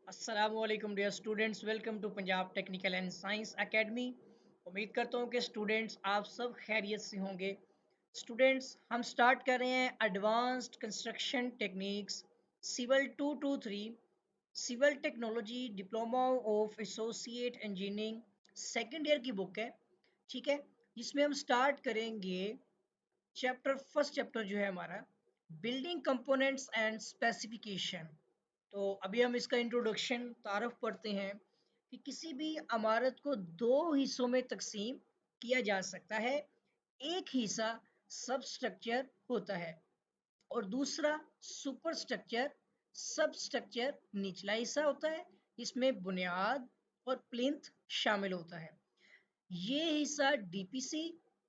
अस्सलामुअलैकुम dear students, welcome to Punjab technical and science academy. उम्मीद करता हूँ कि स्टूडेंट्स आप सब खैरियत से होंगे। स्टूडेंट्स, हम स्टार्ट कर रहे हैं advanced construction techniques civil 223 civil technology diploma of associate engineering second year की बुक है। ठीक है, जिसमें हम स्टार्ट करेंगे फर्स्ट चैप्टर जो है हमारा बिल्डिंग कंपोनेंट्स एंड स्पेसिफिकेशन। तो अभी हम इसका इंट्रोडक्शन तारफ पढ़ते हैं कि किसी भी इमारत को दो हिस्सों में तकसीम किया जा सकता है। एक हिस्सा सब स्ट्रक्चर होता है और दूसरा सुपर स्ट्रक्चर। सब स्ट्रक्चर निचला हिस्सा होता है, इसमें बुनियाद और प्लिंथ शामिल होता है। ये हिस्सा डीपीसी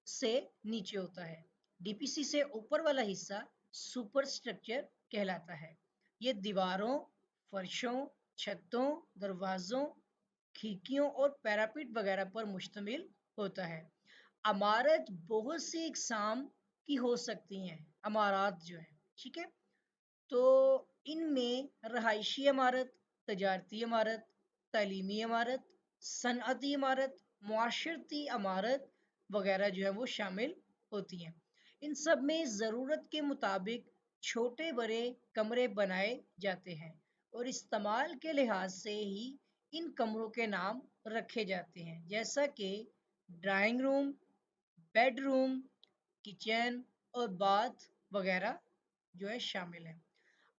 से नीचे होता है। डीपीसी से ऊपर वाला हिस्सा सुपर स्ट्रक्चर कहलाता है। ये दीवारों, फर्शों, छतों, दरवाजों, खिड़कियों और पैरापिट वगैरह पर मुश्तमिल होता है। इमारत बहुत सी इकसाम की हो सकती हैं, इमारत जो है। ठीक है, तो इनमें रहायशी इमारत, तजारती इमारत, तालीमी इमारत, सनअती इमारत, मुआशरती इमारत वगैरह जो है वो शामिल होती हैं। इन सब में ज़रूरत के मुताबिक छोटे बड़े कमरे बनाए जाते हैं और इस्तेमाल के लिहाज से ही इन कमरों के नाम रखे जाते हैं, जैसा कि ड्राइंग रूम, बेडरूम, किचन और बाथ वगैरह जो है शामिल है।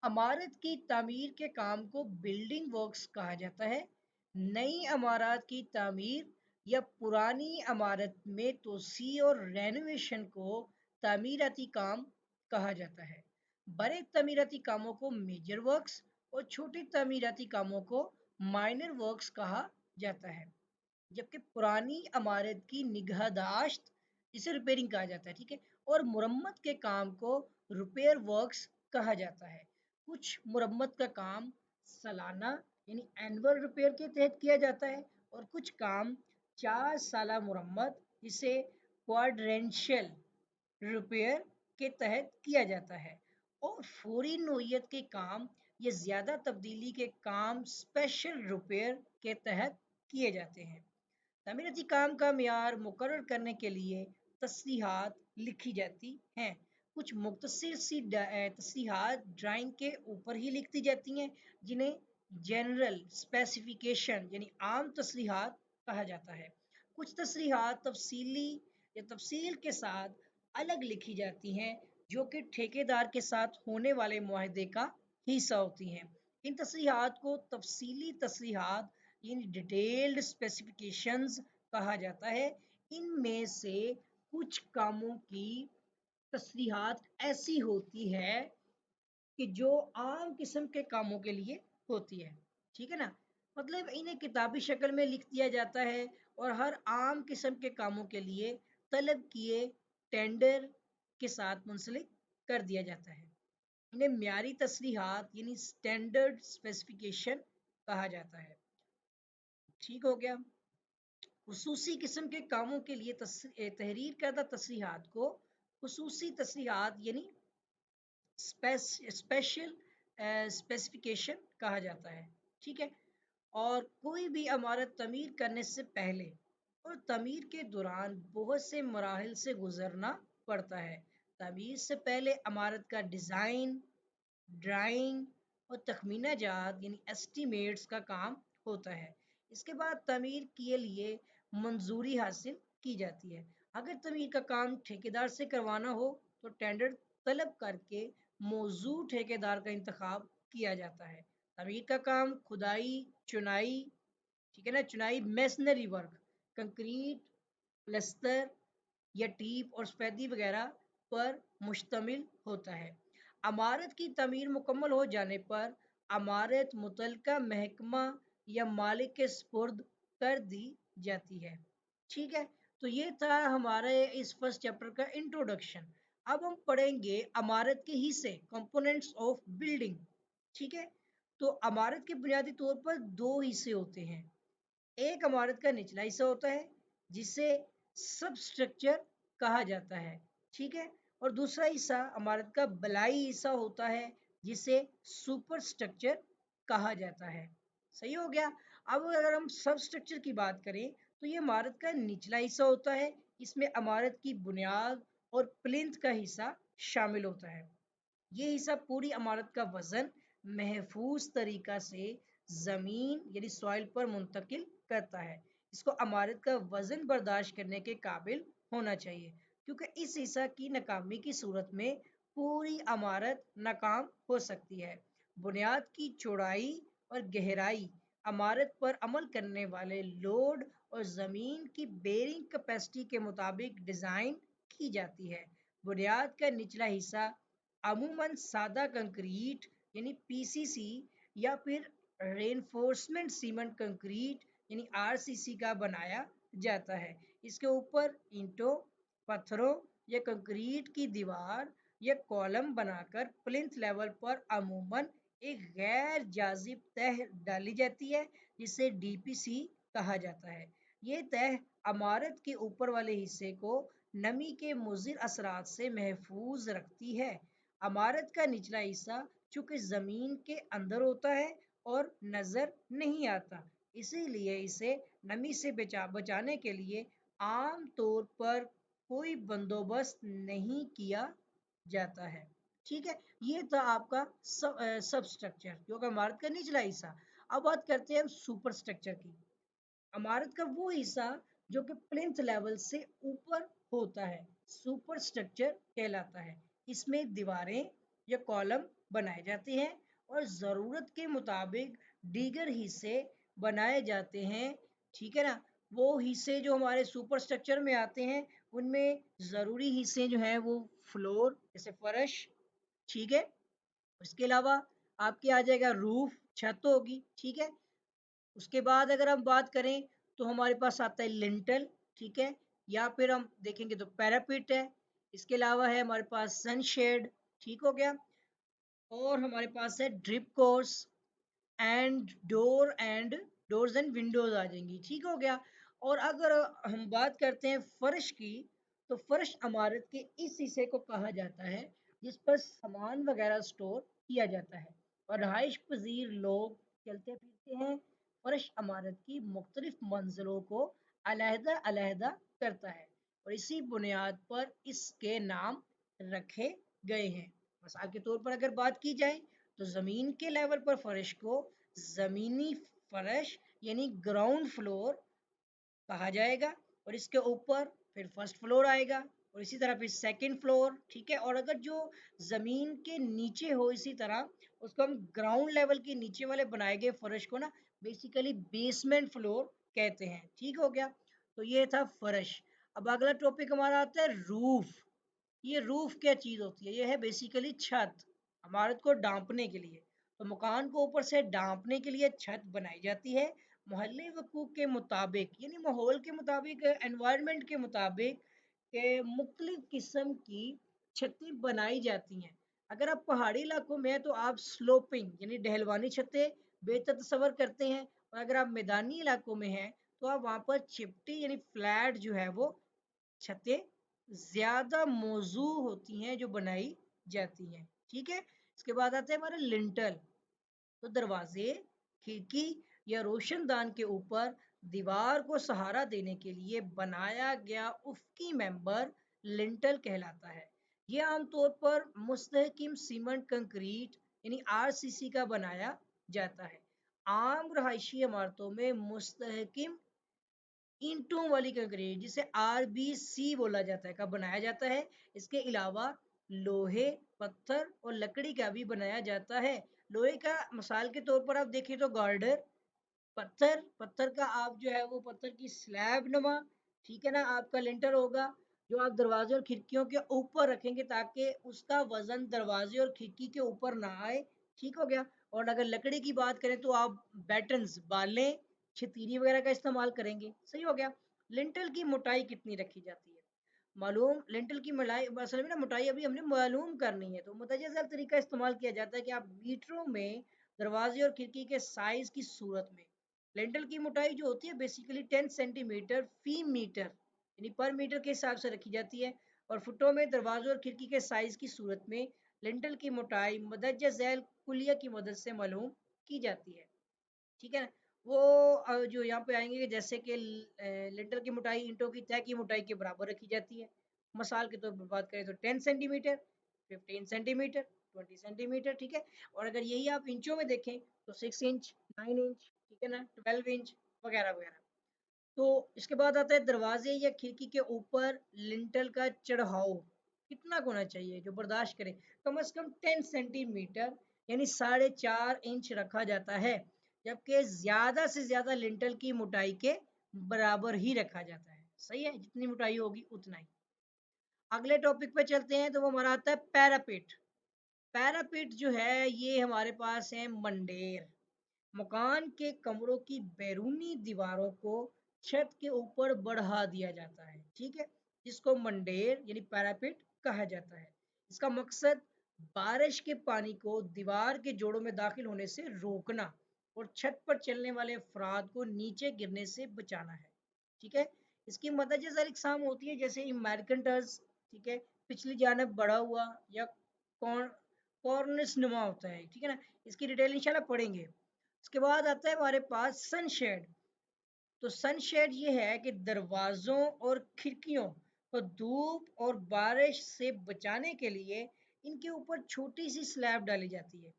इमारत की तामीर के काम को बिल्डिंग वर्क्स कहा जाता है। नई इमारत की तामीर या पुरानी इमारत में तोसी और रेनोवेशन को तामीराती काम कहा जाता है। बड़े तामीराती कामों को मेजर वर्क्स और छोटे तामीराती कामों को माइनर वर्क्स कहा जाता है। जबकि पुरानी इमारत की निगहदाश्त, इसे रिपेयरिंग कहा जाता है। ठीक है, और मुरम्मत के काम को रिपेयर वर्क्स कहा जाता है। कुछ मुरम्मत का काम सालाना यानी एनुअल रिपेयर के तहत किया जाता है और कुछ काम 4 साला मुरम्मत, जिसे क्वाड्रेंशियल रिपेयर के तहत किया जाता है। और फौरी नोयत के काम या ज़्यादा तब्दीली के काम स्पेशल रिपेयर के तहत किए जाते हैं। तमीरती काम का मियार मुकर्रर करने के लिए तस्लीहात लिखी जाती हैं। कुछ मुख्तसर सी तस्लीहात ड्राइंग के ऊपर ही लिखती जाती हैं, जिन्हें जनरल स्पेसिफिकेशन यानी आम तस्लीहात कहा जाता है। कुछ तस्लीहात तफसीली या तफसील के साथ अलग लिखी जाती हैं, जो कि ठेकेदार के साथ होने वाले मुआहदे का हिस्सा होती हैं। इन तस्लीहात को तफसीली तस्लीहात यानी डिटेल्ड स्पेसिफिकेशंस कहा जाता है। इनमें से कुछ कामों की तस्लीहात ऐसी होती है कि जो आम किस्म के कामों के लिए होती है। ठीक है ना, मतलब इन्हें किताबी शक्ल में लिख दिया जाता है और हर आम किस्म के कामों के लिए तलब किए टेंडर के साथ मुंसलिक कर दिया जाता है। इन्हें म्यारी तस्लीहात यानी स्टैंडर्ड स्पेसिफिकेशन कहा जाता है। ठीक हो गया। खुसूसी किस्म के कामों के लिए तहरीर करदा तस्लीहात को खुसूसी तस्लीहात यानी स्पेशल स्पेसिफिकेशन कहा जाता है। ठीक है, और कोई भी इमारत तमीर करने से पहले और तमीर के दौरान बहुत से मराहल से गुजरना पड़ता है। तमीर से पहले इमारत का डिज़ाइन, ड्राइंग और तखमीना जात यानी एस्टीमेट्स का काम होता है। इसके बाद तमीर के लिए मंजूरी हासिल की जाती है। अगर तमीर का काम ठेकेदार से करवाना हो तो टेंडर तलब करके मौजू ठेकेदार का इंतखाब किया जाता है। तमीर का काम खुदाई, चुनाई, ठीक है ना, चुनाई, मेसनरी वर्क, कंक्रीट, प्लस्तर या टीप और सफेदी वगैरह पर मुश्तमिल होता है। इमारत की तमीर मुकम्मल हो जाने पर इमारत मुतलका महकमा या मालिक के स्पुर्द कर दी जाती है। ठीक है, तो ये था हमारे इस फर्स्ट चैप्टर का इंट्रोडक्शन। अब हम पढ़ेंगे इमारत के हिस्से, कंपोनेंट्स ऑफ बिल्डिंग। ठीक है, तो इमारत के बुनियादी तौर पर दो हिस्से होते हैं। एक इमारत का निचला हिस्सा होता है, जिसे सब स्ट्रक्चर कहा जाता है। ठीक है, और दूसरा हिस्सा इमारत का बलाई हिस्सा होता है, जिसे सुपर स्ट्रक्चर कहा जाता है। सही हो गया। अब अगर हम सब स्ट्रक्चर की बात करें तो ये इमारत का निचला हिस्सा होता है। इसमें इमारत की बुनियाद और प्लिंथ का हिस्सा शामिल होता है। ये हिस्सा पूरी इमारत का वजन महफूज तरीका से जमीन यानी सॉइल पर मुंतकिल करता है। इसको इमारत का वजन बर्दाश्त करने के काबिल होना चाहिए, क्योंकि इस हिस्सा की नाकामी की सूरत में पूरी इमारत नाकाम हो सकती है। बुनियाद की चौड़ाई और गहराई इमारत पर अमल करने वाले लोड और जमीन की बेरिंग कैपेसिटी के मुताबिक डिजाइन की जाती है। बुनियाद का निचला हिस्सा अमूमन सादा कंक्रीट यानी पीसीसी या फिर रेनफोर्समेंट सीमेंट कंक्रीट यानी आरसीसी का बनाया जाता है। इसके ऊपर ईंटों, पत्थरों या कंक्रीट की दीवार या कॉलम बनाकर प्लिंथ लेवल पर अमूमन एक गैर जाजिब तह डाली जाती है, जिसे डीपीसी कहा जाता है। ये तह इमारत के ऊपर वाले हिस्से को नमी के मुज़िर असरात से महफूज रखती है। इमारत का निचला हिस्सा चूंकि जमीन के अंदर होता है और नजर नहीं आता, इसीलिए इसे नमी से बचाने के लिए आम तौर पर कोई बंदोबस्त नहीं किया जाता है। ठीक है, ये था आपका सब स्ट्रक्चर जो कि इमारत का निचला हिस्सा। अब बात करते हैं हम सुपर स्ट्रक्चर की। इमारत का वो हिस्सा जो कि प्लिंथ लेवल से ऊपर होता है सुपर स्ट्रक्चर कहलाता है। इसमें दीवारें या कॉलम बनाए जाते हैं और ज़रूरत के मुताबिक दीगर हिस्से बनाए जाते हैं। ठीक है ना, वो हिस्से जो हमारे सुपर स्ट्रक्चर में आते हैं उनमें ज़रूरी हिस्से जो हैं वो फ्लोर जैसे फर्श, ठीक है। उसके अलावा आपके आ जाएगा रूफ, छत होगी, ठीक है। उसके बाद अगर हम बात करें तो हमारे पास आता है लिंटल, ठीक है, या फिर हम देखेंगे तो पैरापिट है। इसके अलावा है हमारे पास सनशेड, ठीक हो गया। और हमारे पास है drip course and doors and windows आ जाएंगी, ठीक हो गया। और अगर हम बात करते हैं फर्श की, तो फर्श इमारत के इस हिस्से को कहा जाता है जिस पर सामान वगैरह स्टोर किया जाता है और रहाइश पजीर लोग चलते फिरते हैं। फर्श इमारत की मुख्तलिफ मंजिलों को अलहदा अलहदा करता है और इसी बुनियाद पर इसके नाम रखे गए हैं। मिसाल के तौर पर अगर बात की जाए तो ज़मीन के लेवल पर फर्श को ज़मीनी फर्श यानी ग्राउंड फ्लोर कहा जाएगा और इसके ऊपर फिर फर्स्ट फ्लोर आएगा और इसी तरह फिर सेकंड फ्लोर, ठीक है। और अगर जो ज़मीन के नीचे हो इसी तरह उसको हम ग्राउंड लेवल के नीचे वाले बनाए गए फर्श को ना बेसिकली बेसमेंट फ्लोर कहते हैं, ठीक हो गया। तो ये था फर्श। अब अगला टॉपिक हमारा आता है रूफ। ये रूफ क्या चीज होती है? ये है बेसिकली छत, इमारत को ढांपने के लिए। तो मकान को ऊपर से ढांपने के लिए छत बनाई जाती है मोहल्ले वकूक के मुताबिक यानी माहौल के मुताबिक, एनवायरनमेंट के मुताबिक के मुख्तलिफ किस्म की छतें बनाई जाती हैं। अगर आप पहाड़ी इलाकों में हैं तो आप स्लोपिंग यानी ढलवानी छतें बेहतर तस्वर करते हैं, और अगर आप मैदानी इलाकों में हैं तो आप वहाँ पर चिपटी यानी फ्लैट जो है वो छतें ज्यादा मौजू होती हैं जो बनाई जाती हैं, ठीक है। इसके बाद आते हैं हमारे लिंटल। तो दरवाजे, खिड़की या रोशनदान के ऊपर दीवार को सहारा देने के लिए बनाया गया उफकी मेंबर लिंटल कहलाता है। यह आमतौर पर मुस्तहकिम सीमेंट कंक्रीट यानी आरसीसी का बनाया जाता है। आम रहायशी इमारतों में मुस्तहकिम ईंटों वाली कंक्रीट जिसे आरबीसी बोला जाता है का बनाया जाता है। इसके अलावा लोहे, पत्थर और लकड़ी का भी बनाया जाता है। लोहे का मिसाल के तौर पर आप देखें तो गार्डर, पत्थर पत्थर का आप जो है वो पत्थर की स्लैब नुमा, ठीक है ना, आपका लेंटर होगा जो आप दरवाजे और खिड़कियों के ऊपर रखेंगे ताकि उसका वजन दरवाजे और खिड़की के ऊपर ना आए, ठीक हो गया। और अगर लकड़ी की बात करें तो आप बैटन्स बालें, छतीरी वगैरह का इस्तेमाल करेंगे, सही हो गया। लिंटल की मोटाई कितनी रखी जाती है मालूम? लिंटल की मलाई असल में ना मोटाई अभी हमने मालूम करनी है, तो मुतजज़्ज़ल तरीका इस्तेमाल किया जाता है कि आप मीटरों में दरवाजे और खिड़की के साइज की सूरत में लिंटल की मोटाई जो होती है बेसिकली 10 सेंटीमीटर फी मीटर यानी पर मीटर के हिसाब से रखी जाती है। और फुटों में दरवाजे और खिड़की के साइज की सूरत में लिंटल की मोटाई मदद झैल कुलिया की मदद से मालूम की जाती है, ठीक है ना। वो जो यहाँ पे आएंगे कि जैसे कि लिंटर की मोटाई ईंटों की तय की मोटाई के बराबर रखी जाती है। मिसाल के तौर पर बात करें तो 10 सेंटीमीटर, 15 सेंटीमीटर, 20 सेंटीमीटर, ठीक है। और अगर यही आप इंचों में देखें तो 6 इंच, 9 इंच, ठीक है ना, 12 इंच वगैरह वगैरह। तो इसके बाद आता है दरवाजे या खिड़की के ऊपर लिंटल का चढ़ाव कितना होना चाहिए जो बर्दाश्त करे। कम से कम 10 सेंटीमीटर यानी 4.5 इंच रखा जाता है, जबकि ज्यादा से ज्यादा लिंटल की मोटाई के बराबर ही रखा जाता है। सही है, जितनी मोटाई होगी उतना ही। अगले टॉपिक पे चलते हैं तो वो हमारा आता है पैरापिट। पैरापिट जो है ये हमारे पास है मंडेर। मकान के कमरों की बैरूनी दीवारों को छत के ऊपर बढ़ा दिया जाता है, ठीक है, जिसको मंडेर यानी पैरापिट कहा जाता है। इसका मकसद बारिश के पानी को दीवार के जोड़ों में दाखिल होने से रोकना और छत पर चलने वाले अफराद को नीचे गिरने से बचाना है, ठीक है। इसकी मदद इकसाम होती है जैसे अमेरिकन टर्स, ठीक है, पिछली जानब बढ़ा हुआ या कॉर्निस नुमा होता है, ठीक है ना। इसकी डिटेल इंशाल्लाह पढ़ेंगे। उसके बाद आता है हमारे पास सनशेड। तो सनशेड ये है कि दरवाजों और खिड़कियों को धूप और बारिश से बचाने के लिए इनके ऊपर छोटी सी स्लैब डाली जाती है,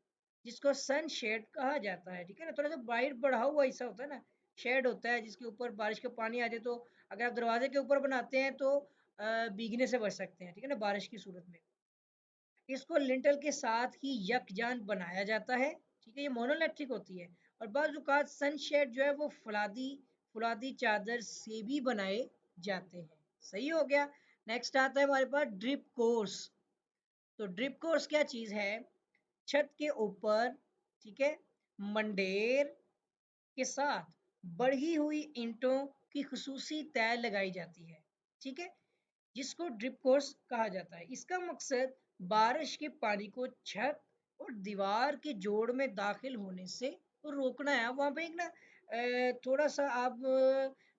जिसको सनशेड कहा जाता है, ठीक है ना। थोड़ा सा बाहर बढ़ा हुआ हिस्सा होता है ना, शेड होता है जिसके ऊपर बारिश का पानी आ जाए तो अगर आप दरवाजे के ऊपर बनाते हैं तो भीगने से बच सकते हैं, ठीक है ना, बारिश की सूरत में। इसको लिंटल के साथ ही यकजान बनाया जाता है, ठीक है, ये मोनोलिथिक होती है। और बाज़ औक़ात सनशेड जो है वो फुलादी फुलादी चादर से भी बनाए जाते हैं। सही हो गया। नेक्स्ट आता है हमारे पास ड्रिप कोर्स। तो ड्रिप कोर्स क्या चीज़ है? छत के ऊपर, ठीक है, मंडेर के साथ बढ़ी हुई ईंटों की खसूसी तय लगाई जाती है, ठीक है, जिसको ड्रिप कोर्स कहा जाता है। इसका मकसद बारिश के पानी को छत और दीवार के जोड़ में दाखिल होने से रोकना है। वहाँ पे एक ना थोड़ा सा आप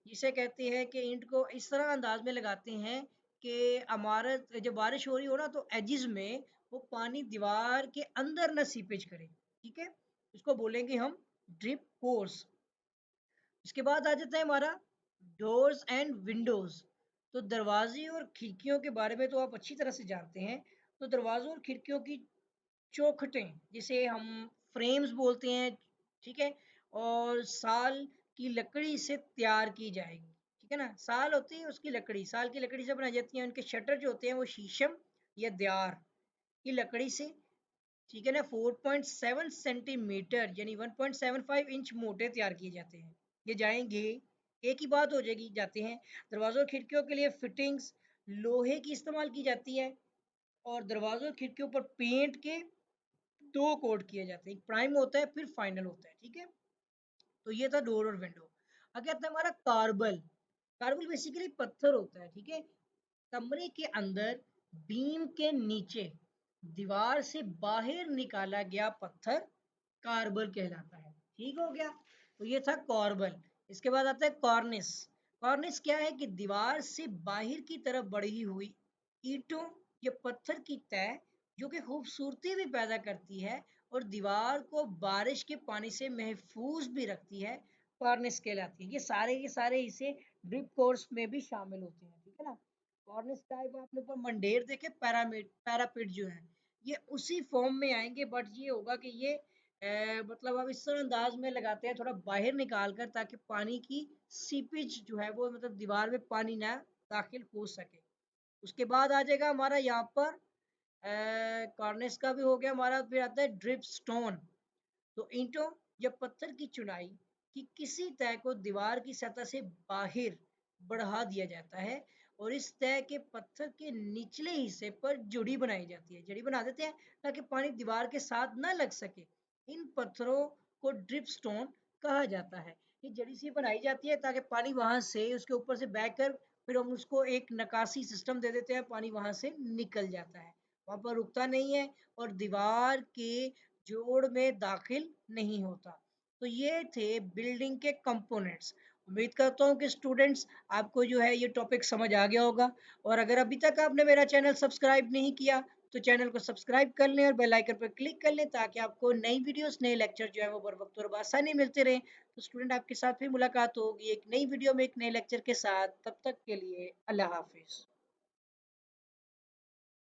जिसे कहते हैं कि ईंट को इस तरह अंदाज में लगाते हैं कि इमारत जब बारिश हो रही हो ना तो एजिस में वो पानी दीवार के अंदर न सीपेज करे, ठीक है। इसको बोलेंगे हम ड्रिप कोर्स। इसके बाद आ जाता है हमारा डोर्स एंड विंडोज। तो दरवाजे और खिड़कियों के बारे में तो आप अच्छी तरह से जानते हैं। तो दरवाजों और खिड़कियों की चौखटें जिसे हम फ्रेम्स बोलते हैं, ठीक है, और साल की लकड़ी से तैयार की जाएगी, ठीक है ना। साल होती है उसकी लकड़ी, साल की लकड़ी से बनाई जाती है। उनके शटर जो होते हैं वो शीशम या देयार की लकड़ी से, ठीक है ना, 4.7 सेंटीमीटर यानी 1.75 इंच मोटे तैयार किए जाते हैं। ये जाएंगे, एक ही बात हो जाएगी, जाते हैं। दरवाजों और खिड़कियों के लिए फिटिंग्स लोहे की इस्तेमाल की जाती है और दरवाजों और खिड़कियों पर पेंट के 2 कोट किए जाते हैं, एक प्राइम होता है फिर फाइनल होता है, ठीक है। तो ये था डोर और विंडो। आगे आता है हमारा कार्बल। कार्बल बेसिकली पत्थर होता है, ठीक है। कमरे के अंदर बीम के नीचे दीवार से बाहर निकाला गया पत्थर कार्बल कहलाता है, ठीक हो गया। तो ये था कॉर्बल। इसके बाद आता है कॉर्निस। कॉर्निस क्या है कि दीवार से बाहर की तरफ बढ़ी हुई ईंटों या पत्थर की तय जो कि खूबसूरती भी पैदा करती है और दीवार को बारिश के पानी से महफूज भी रखती है, कॉर्निस कहलाती है। ये सारे इसे ड्रिप कोर्स में भी शामिल होते हैं, ठीक है ना। कॉर्निस टाइप आपने ऊपर मंडेर देखे, पैरापिट जो है ये उसी फॉर्म में आएंगे, बट ये होगा कि ये मतलब आप इस तरह अंदाज में लगाते हैं थोड़ा बाहर निकाल कर, ताकि पानी की सीपेज जो है वो मतलब दीवार में पानी ना दाखिल हो सके। उसके बाद आ जाएगा हमारा यहाँ पर कॉर्निस का भी हो गया हमारा, फिर आता है ड्रिप स्टोन। तो ईंटों या पत्थर की चुनाई की किसी तय को दीवार की सतह से बाहर बढ़ा दिया जाता है और इस तय के पत्थर के निचले हिस्से पर जुड़ी बनाई जाती है, जड़ी बना देते हैं ताकि पानी दीवार के साथ न लग सके। इन पत्थरों को ड्रिप स्टोन कहा जाता है। ये जड़ी सी बनाई जाती है ताकि पानी वहां से उसके ऊपर से बह कर फिर हम उसको एक नकासी सिस्टम दे देते हैं, पानी वहां से निकल जाता है, वहां पर रुकता नहीं है और दीवार के जोड़ में दाखिल नहीं होता। तो ये थे बिल्डिंग के कंपोनेंट्स। उम्मीद करता हूँ कि स्टूडेंट्स आपको जो है ये टॉपिक समझ आ गया होगा। और अगर अभी तक आपने मेरा चैनल सब्सक्राइब नहीं किया तो चैनल को सब्सक्राइब कर लें और बेल आइकन पर क्लिक कर लें ताकि आपको नई वीडियोस नए लेक्चर जो है वो बर वक्त और आसानी मिलते रहें। तो स्टूडेंट आपके साथ भी मुलाकात होगी एक नई वीडियो में एक नए लेक्चर के साथ। तब तक के लिए अल्लाह हाफिज़।